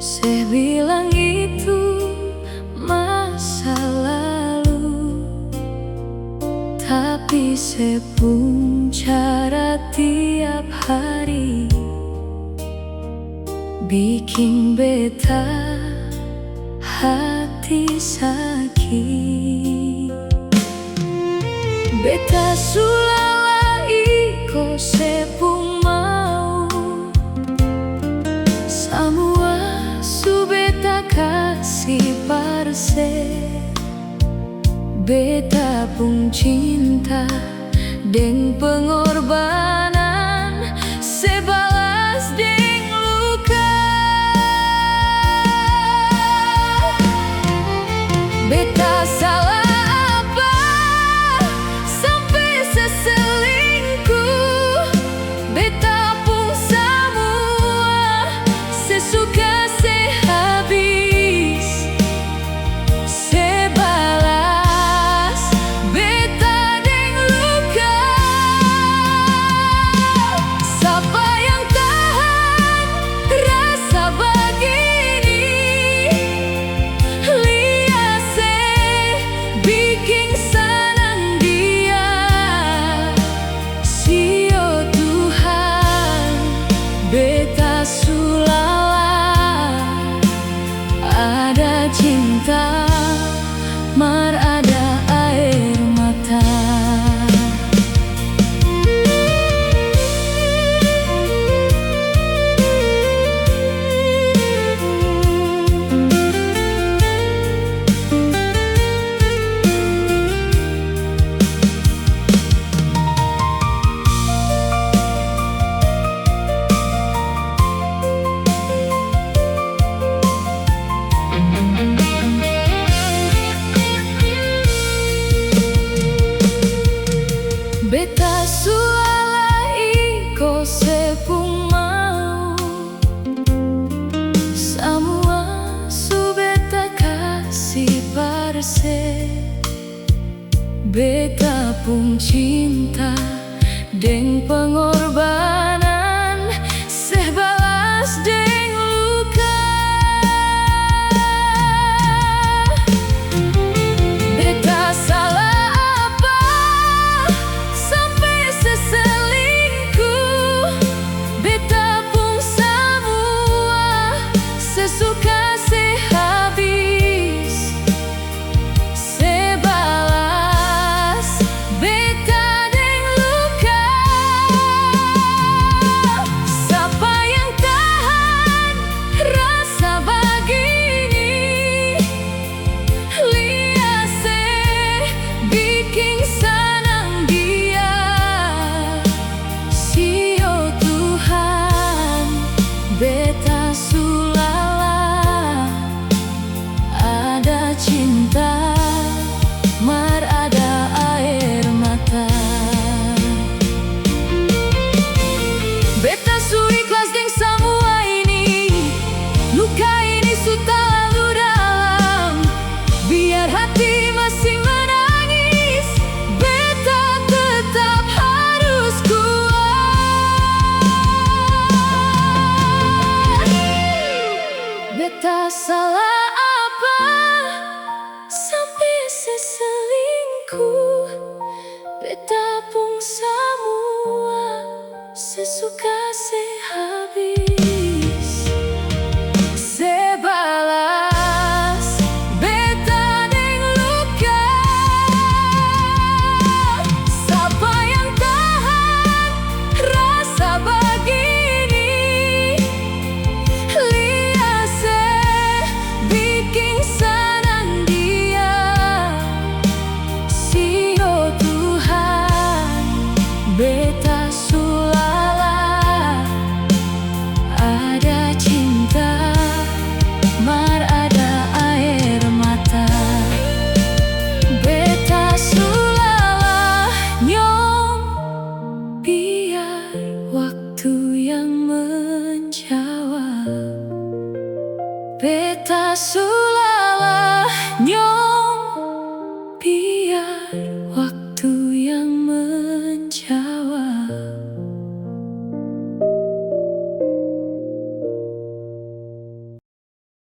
Saya bilang itu masa lalu, tapi saya pun cara tiap hari bikin beta hati sakit. Beta sulala iko sepung mau, semua su beta kasih parse. Beta pun cinta deng pengorbanan, sebalas deng luka. Beta salah apa sampai seselingkuh? Beta pun semua sesuka sehabis. Sebalas beta deng luka. Siapa yang tahan rasa begini? Bikin senang dia. Sio Tuhan, beta sulala. Ada cinta, mar ada air mata. Beta sulala iko sepung mau, semua su beta kasih parse. Beta pun cinta deng pengorbanan, sebalas deng luka. Beta salah apa sampai seselingkuh? Beta pun semua sesuka sehabis. Sebalas beta deng luka. Siapa yang tahan rasa begini? Liase bikin senang dia. Sio Tuhan, beta sulala. Ada cinta, mar ada air mata. Beta su ikhlas deng semua ini. Luka ini su terlalu dalam. Biar hati masih menangis, beta tetap harus kuat. Beta salah apa sampai seselingkuh? Beta pun semua sesuka sehabis. Sebalas beta deng luka. Siapa yang tahan rasa begini? Liase bikin senang dia. Sio Tuhan, beta sulala. Ada cinta, mar ada air mata. Beta sulala nyom, biar waktu yang menjawab. Beta sulala nyom.